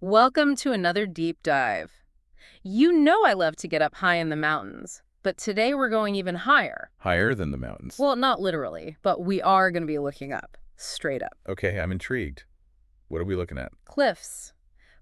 Welcome to another deep dive. You know I love to get up high in the mountains, but today we're going even higher. Higher than the mountains. Well, not literally, but we are going to be looking up, straight up. Okay, I'm intrigued. What are we looking at? Cliffs.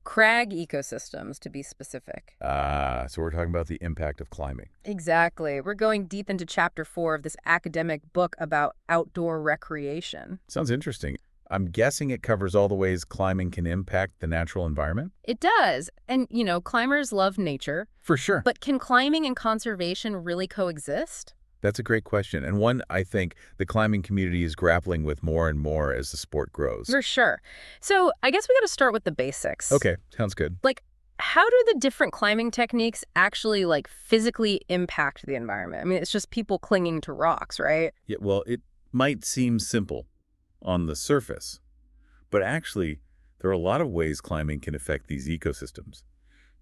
Crag ecosystems, to be specific. So we're talking about the impact of climbing. Exactly. We're going deep into Chapter 4 of this academic book about outdoor recreation. Sounds interesting. I'm guessing it covers all the ways climbing can impact the natural environment? It does. And, climbers love nature. For sure. But can climbing and conservation really coexist? That's a great question, and one I think the climbing community is grappling with more and more as the sport grows. For sure. So I guess we got to start with the basics. Okay, sounds good. How do the different climbing techniques actually, physically impact the environment? I mean, it's just people clinging to rocks, right? Yeah, well, it might seem simple on the surface, but actually, there are a lot of ways climbing can affect these ecosystems.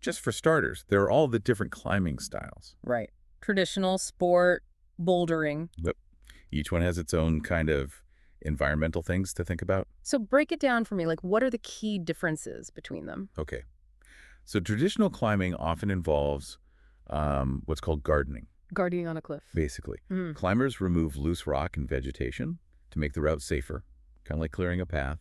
Just for starters, there are all the different climbing styles. Right. Traditional, sport, bouldering. Yep. Each one has its own kind of environmental things to think about. So break it down for me. What are the key differences between them? Okay. So traditional climbing often involves what's called gardening, Guarding on a cliff. basically. Mm. Climbers remove loose rock and vegetation to make the route safer, kind of like clearing a path,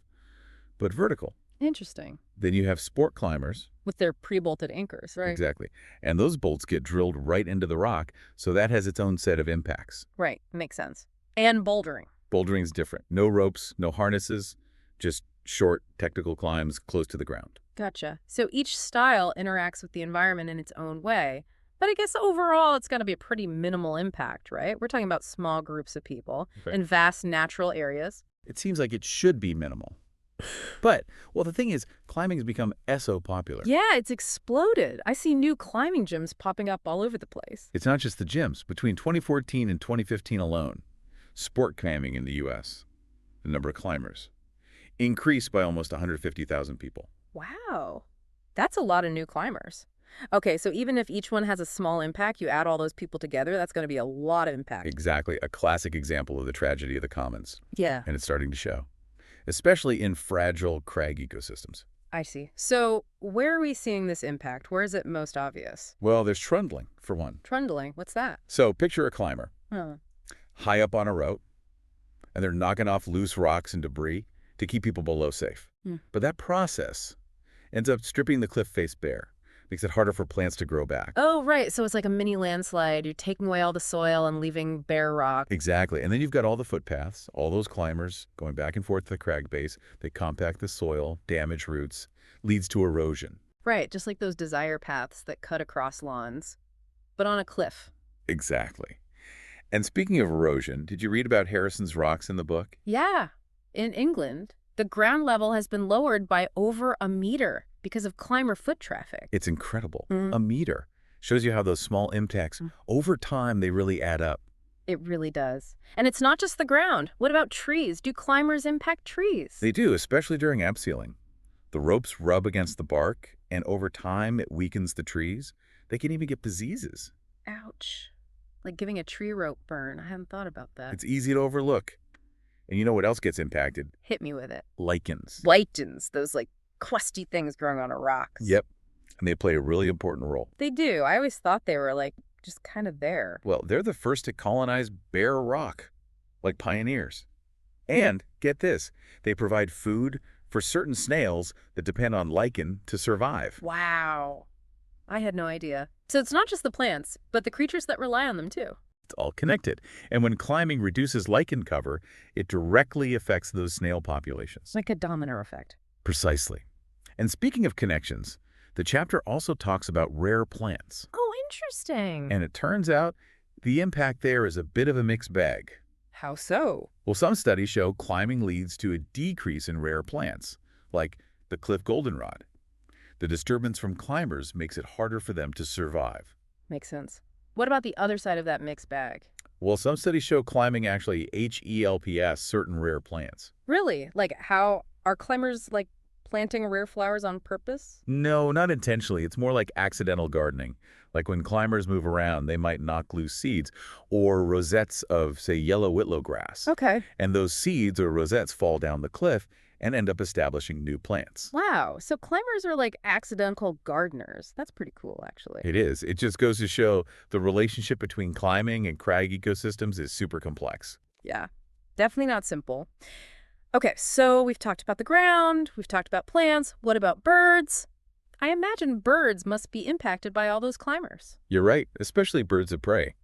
but vertical. Interesting. Then you have sport climbers. With their pre-bolted anchors, right? Exactly. And those bolts get drilled right into the rock, so that has its own set of impacts. Right. Makes sense. And bouldering. Bouldering is different. No ropes, no harnesses, just short, technical climbs close to the ground. Gotcha. So each style interacts with the environment in its own way. But I guess overall, it's got to be a pretty minimal impact, right? We're talking about small groups of people Right. in vast natural areas. It seems like it should be minimal. But, well, the thing is, climbing has become so popular. Yeah, it's exploded. I see new climbing gyms popping up all over the place. It's not just the gyms. Between 2014 and 2015 alone, sport climbing in the U.S., the number of climbers, increased by almost 150,000 people. Wow. That's a lot of new climbers. Okay, so even if each one has a small impact, you add all those people together, that's going to be a lot of impact. Exactly, a classic example of the tragedy of the commons. Yeah, And it's starting to show, especially in fragile crag ecosystems. I see. So where are we seeing this impact? Where is it most obvious? Well, there's trundling, for one. Trundling, what's that? So picture a climber, Huh. high up on a route, and they're knocking off loose rocks and debris to keep people below safe. Hmm. But that process ends up stripping the cliff face bare, makes it harder for plants to grow back. Oh, right. So it's like a mini landslide. You're taking away all the soil and leaving bare rock. Exactly. And then you've got all the footpaths, all those climbers going back and forth to the crag base. They compact the soil, damage roots, leads to erosion. Right, just like those desire paths that cut across lawns, but on a cliff. Exactly. And speaking of erosion, did you read about Harrison's rocks in the book? Yeah. In England, the ground level has been lowered by over a meter because of climber foot traffic. It's incredible. Mm. A meter. Shows you how those small impacts, over time, they really add up. It really does. And it's not just the ground. What about trees? Do climbers impact trees? They do, especially during abseiling. The ropes rub against the bark, and over time, it weakens the trees. They can even get diseases. Ouch. Like giving a tree rope burn. I hadn't thought about that. It's easy to overlook. And you know what else gets impacted? Hit me with it. Lichens. Lichens, those crusty things growing on a rocks. Yep. And they play a really important role. They do. I always thought they were just kind of there. Well, they're the first to colonize bare rock, like pioneers. And, get this, they provide food for certain snails that depend on lichen to survive. Wow. I had no idea. So it's not just the plants, but the creatures that rely on them too. It's all connected. And when climbing reduces lichen cover, it directly affects those snail populations. Like a domino effect. Precisely. And speaking of connections, the chapter also talks about rare plants. Oh, interesting. And it turns out the impact there is a bit of a mixed bag. How so? Well, some studies show climbing leads to a decrease in rare plants, like the cliff goldenrod. The disturbance from climbers makes it harder for them to survive. Makes sense. What about the other side of that mixed bag? Well, some studies show climbing actually helps certain rare plants. Really? How are climbers planting rare flowers on purpose? No, not intentionally. It's more like accidental gardening. Like when climbers move around, they might knock loose seeds or rosettes of, say, yellow whitlow grass. Okay. And those seeds or rosettes fall down the cliff and end up establishing new plants. Wow, so climbers are like accidental gardeners. That's pretty cool, actually. It is. It just goes to show the relationship between climbing and crag ecosystems is super complex. Yeah, definitely not simple. Okay, so we've talked about the ground, we've talked about plants. What about birds? I imagine birds must be impacted by all those climbers. You're right, especially birds of prey,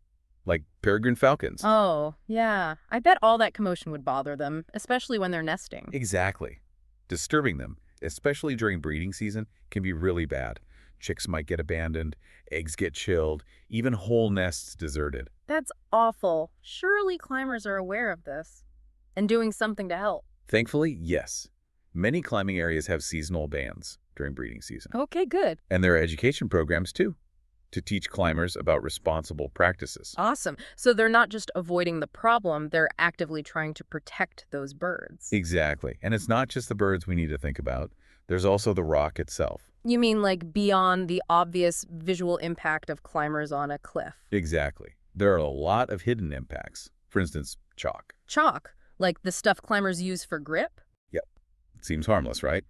like peregrine falcons. Oh, yeah. I bet all that commotion would bother them, especially when they're nesting. Exactly. Disturbing them, especially during breeding season, can be really bad. Chicks might get abandoned, eggs get chilled, even whole nests deserted. That's awful. Surely climbers are aware of this and doing something to help. Thankfully, yes. Many climbing areas have seasonal bans during breeding season. Okay, good. And there are education programs, too, to teach climbers about responsible practices. Awesome. So they're not just avoiding the problem, they're actively trying to protect those birds. Exactly. And it's not just the birds we need to think about. There's also the rock itself. You mean like beyond the obvious visual impact of climbers on a cliff? Exactly. There are a lot of hidden impacts. For instance, chalk. Chalk? Like the stuff climbers use for grip? Yep. It seems harmless, right?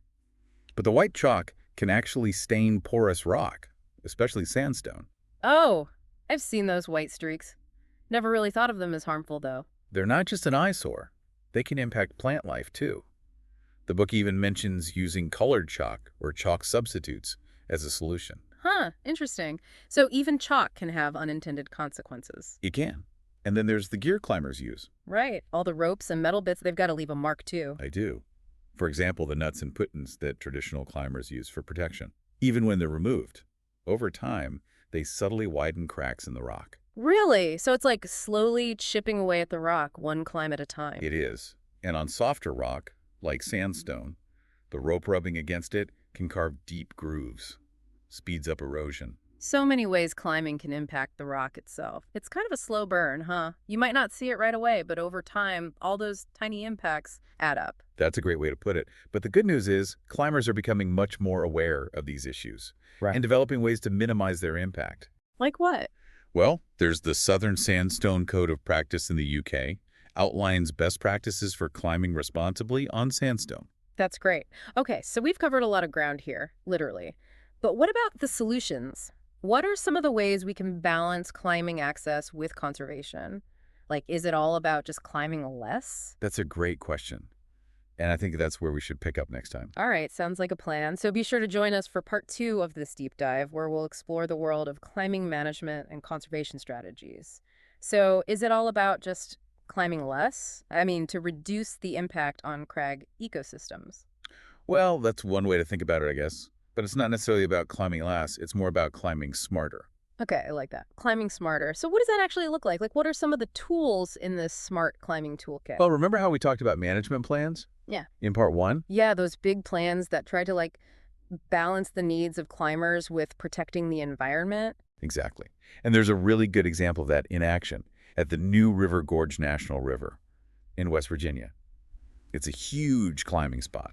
But the white chalk can actually stain porous rock, especially sandstone. Oh, I've seen those white streaks. Never really thought of them as harmful, though. They're not just an eyesore. They can impact plant life, too. The book even mentions using colored chalk or chalk substitutes as a solution. Huh, interesting. So even chalk can have unintended consequences. It can. And then there's the gear climbers use. Right. All the ropes and metal bits, they've got to leave a mark, too. I do. For example, the nuts and puttons that traditional climbers use for protection. Even when they're removed, over time, they subtly widen cracks in the rock. Really? So it's like slowly chipping away at the rock, one climb at a time. It is. And on softer rock, like sandstone, the rope rubbing against it can carve deep grooves, speeds up erosion. So many ways climbing can impact the rock itself. It's kind of a slow burn, huh? You might not see it right away, but over time, all those tiny impacts add up. That's a great way to put it. But the good news is climbers are becoming much more aware of these issues and developing ways to minimize their impact. Like what? Well, there's the Southern Sandstone Code of Practice in the UK, outlines best practices for climbing responsibly on sandstone. That's great. Okay, so we've covered a lot of ground here, literally. But what about the solutions? What are some of the ways we can balance climbing access with conservation? Like, is it all about just climbing less? That's a great question. And I think that's where we should pick up next time. All right, sounds like a plan. So be sure to join us for part 2 of this deep dive, where we'll explore the world of climbing management and conservation strategies. So is it all about just climbing less? I mean, to reduce the impact on crag ecosystems? Well, that's one way to think about it, I guess. But it's not necessarily about climbing less. It's more about climbing smarter. Okay, I like that. Climbing smarter. So what does that actually look like? Like, what are some of the tools in this smart climbing toolkit? Well, remember how we talked about management plans? Yeah. In part 1? Yeah, those big plans that try to, like, balance the needs of climbers with protecting the environment. Exactly. And there's a really good example of that in action at the New River Gorge National River in West Virginia. It's a huge climbing spot.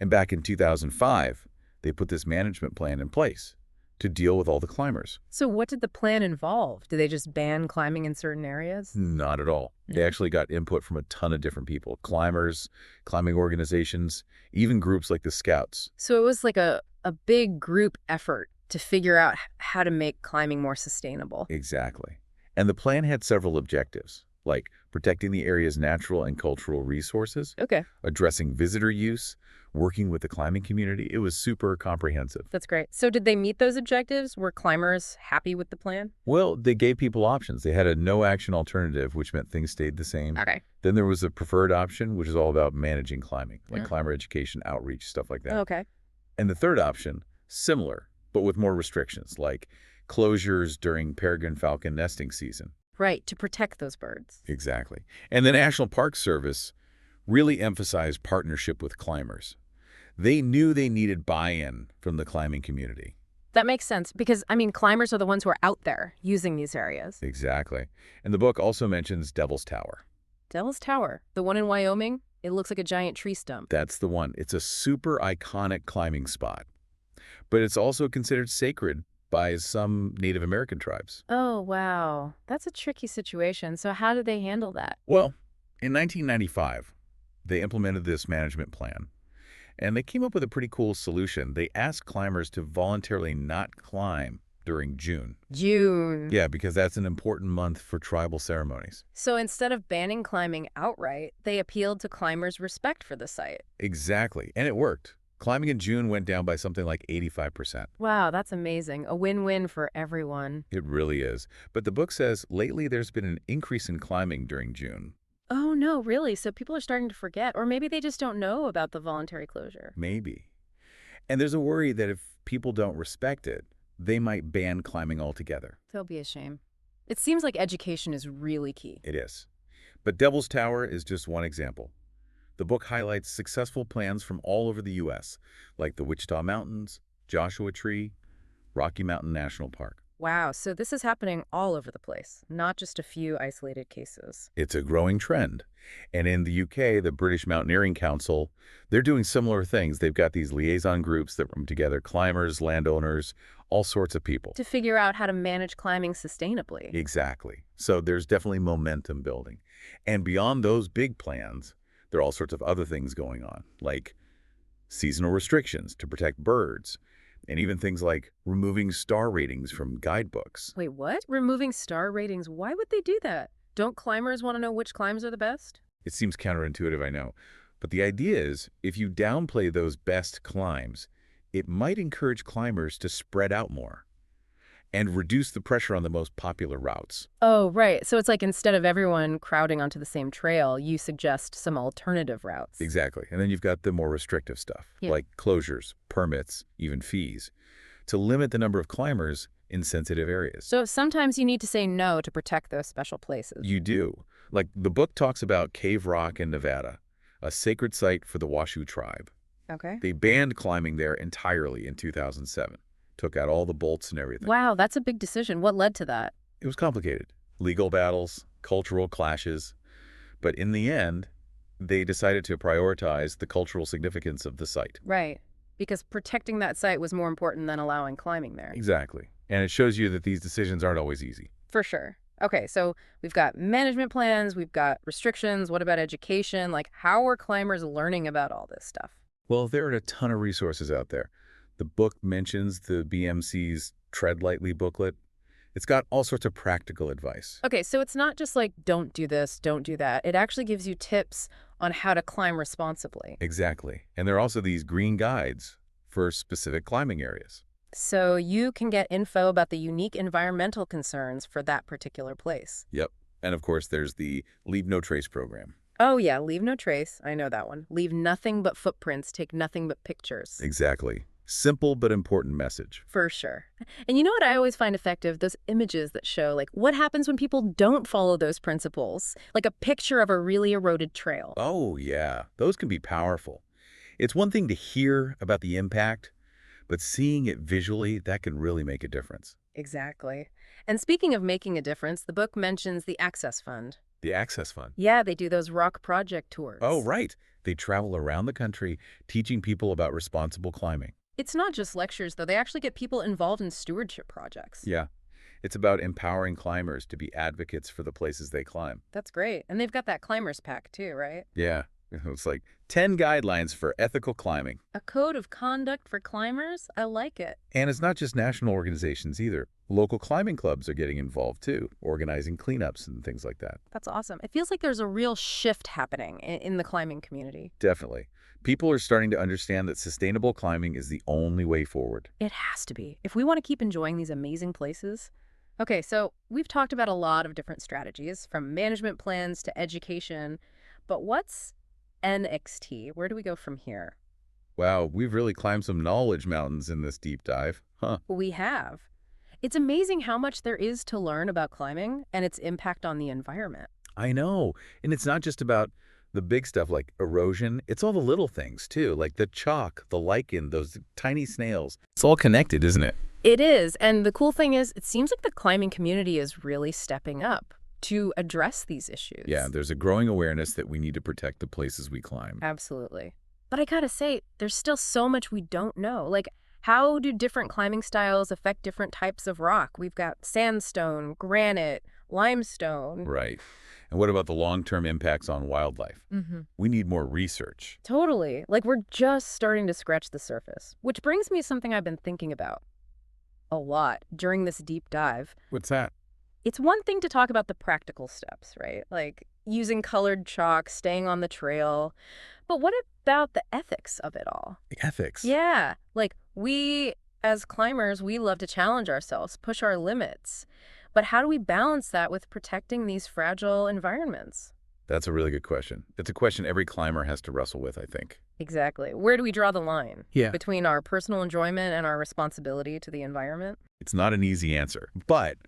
And back in 2005, they put this management plan in place to deal with all the climbers. So what did the plan involve? Did they just ban climbing in certain areas? Not at all. They actually got input from a ton of different people, climbers, climbing organizations, even groups like the Scouts. So it was like a big group effort to figure out how to make climbing more sustainable. Exactly. And the plan had several objectives, like protecting the area's natural and cultural resources, Okay. addressing visitor use, working with the climbing community. It was super comprehensive. That's great. So did they meet those objectives? Were climbers happy with the plan? Well, they gave people options. They had a no-action alternative, which meant things stayed the same. Okay. Then there was a preferred option, which is all about managing climbing, like climber education, outreach, stuff like that. Okay. And the third option, similar, but with more restrictions, like closures during peregrine falcon nesting season. Right, to protect those birds. Exactly. And the National Park Service really emphasized partnership with climbers. They knew they needed buy-in from the climbing community. That makes sense because, I mean, climbers are the ones who are out there using these areas. Exactly. And the book also mentions Devil's Tower. Devil's Tower, the one in Wyoming, it looks like a giant tree stump. That's the one. It's a super iconic climbing spot. But it's also considered sacred by some Native American tribes. Oh, wow. That's a tricky situation. So how did they handle that? Well, in 1995, they implemented this management plan, And they came up with a pretty cool solution. They asked climbers to voluntarily not climb during June. June. Yeah, because that's an important month for tribal ceremonies. So instead of banning climbing outright, they appealed to climbers' respect for the site. Exactly. And it worked. Climbing in June went down by something like 85%. Wow, that's amazing. A win-win for everyone. It really is. But the book says lately there's been an increase in climbing during June. Oh, no, really? So people are starting to forget, or maybe they just don't know about the voluntary closure. Maybe. And there's a worry that if people don't respect it, they might ban climbing altogether. That'll be a shame. It seems like education is really key. It is. But Devil's Tower is just one example. The book highlights successful plans from all over the U.S., like the Wichita Mountains, Joshua Tree, Rocky Mountain National Park. Wow, so this is happening all over the place, not just a few isolated cases. It's a growing trend. And in the UK, the British Mountaineering Council, they're doing similar things. They've got these liaison groups that bring together climbers, landowners, all sorts of people. To figure out how to manage climbing sustainably. Exactly. So there's definitely momentum building. And beyond those big plans, there are all sorts of other things going on, like seasonal restrictions to protect birds, and even things like removing star ratings from guidebooks. Wait, what? Removing star ratings? Why would they do that? Don't climbers want to know which climbs are the best? It seems counterintuitive, I know. But the idea is, if you downplay those best climbs, it might encourage climbers to spread out more and reduce the pressure on the most popular routes. Oh, right. So it's like instead of everyone crowding onto the same trail, you suggest some alternative routes. Exactly. And then you've got the more restrictive stuff, like closures, permits, even fees, to limit the number of climbers in sensitive areas. So sometimes you need to say no to protect those special places. You do. Like the book talks about Cave Rock in Nevada, a sacred site for the Washoe tribe. Okay. They banned climbing there entirely in 2007. Took out all the bolts and everything. Wow, that's a big decision. What led to that? It was complicated. Legal battles, cultural clashes. But in the end, they decided to prioritize the cultural significance of the site. Right. Because protecting that site was more important than allowing climbing there. Exactly. And it shows you that these decisions aren't always easy. For sure. Okay, so we've got management plans, we've got restrictions. What about education? Like, how are climbers learning about all this stuff? Well, there are a ton of resources out there. The book mentions the BMC's Tread Lightly booklet. It's got all sorts of practical advice. Okay, so it's not just like, don't do this, don't do that. It actually gives you tips on how to climb responsibly. Exactly. And there are also these green guides for specific climbing areas. So you can get info about the unique environmental concerns for that particular place. Yep. And of course, there's the Leave No Trace program. Oh yeah, leave no trace. I know that one. Leave nothing but footprints, take nothing but pictures. Exactly. Simple but important message. For sure. And you know what I always find effective? Those images that show, like, what happens when people don't follow those principles? Like a picture of a really eroded trail. Oh, yeah. Those can be powerful. It's one thing to hear about the impact, but seeing it visually, that can really make a difference. Exactly. And speaking of making a difference, the book mentions the Access Fund. The Access Fund. Yeah, they do those rock project tours. Oh, right. They travel around the country teaching people about responsible climbing. It's not just lectures, though. They actually get people involved in stewardship projects. Yeah. It's about empowering climbers to be advocates for the places they climb. That's great. And they've got that climbers pack, too, right? Yeah. It's like 10 guidelines for ethical climbing. A code of conduct for climbers? I like it. And it's not just national organizations either. Local climbing clubs are getting involved too, organizing cleanups and things like that. That's awesome. It feels like there's a real shift happening in the climbing community. Definitely. People are starting to understand that sustainable climbing is the only way forward. It has to be. If we want to keep enjoying these amazing places. Okay, so we've talked about a lot of different strategies, from management plans to education. But what's NXT? Where do we go from here? Wow, we've really climbed some knowledge mountains in this deep dive. Huh. We have. It's amazing how much there is to learn about climbing and its impact on the environment. I know. And it's not just about the big stuff like erosion. It's all the little things too, like the chalk, the lichen, those tiny snails. It's all connected, isn't it? It is. And the cool thing is, it seems like the climbing community is really stepping up to address these issues. Yeah, there's a growing awareness that we need to protect the places we climb. Absolutely. But I gotta say, there's still so much we don't know. Like, how do different climbing styles affect different types of rock? We've got sandstone, granite, limestone. Right. And what about the long-term impacts on wildlife? We need more research. Totally. Like, we're just starting to scratch the surface. Which brings me to something I've been thinking about a lot during this deep dive. What's that? It's one thing to talk about the practical steps, right? Like using colored chalk, staying on the trail. But what about the ethics of it all? The ethics? Yeah. Like, we, as climbers, we love to challenge ourselves, push our limits. But how do we balance that with protecting these fragile environments? That's a really good question. It's a question every climber has to wrestle with, I think. Exactly. Where do we draw the line? Yeah. Between our personal enjoyment and our responsibility to the environment? It's not an easy answer, but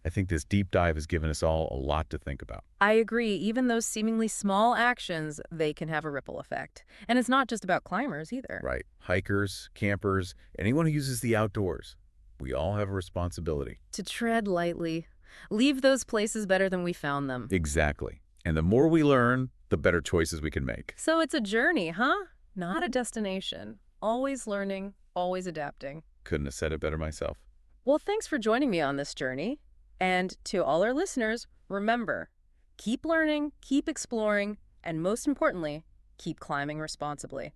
I think this deep dive has given us all a lot to think about. I agree. Even those seemingly small actions, they can have a ripple effect. And it's not just about climbers either. Right. Hikers, campers, anyone who uses the outdoors. We all have a responsibility. To tread lightly. Leave those places better than we found them. Exactly. And the more we learn, the better choices we can make. So it's a journey, huh? Not a destination. Always learning, always adapting. Couldn't have said it better myself. Well, thanks for joining me on this journey. And to all our listeners, remember, keep learning, keep exploring, and most importantly, keep climbing responsibly.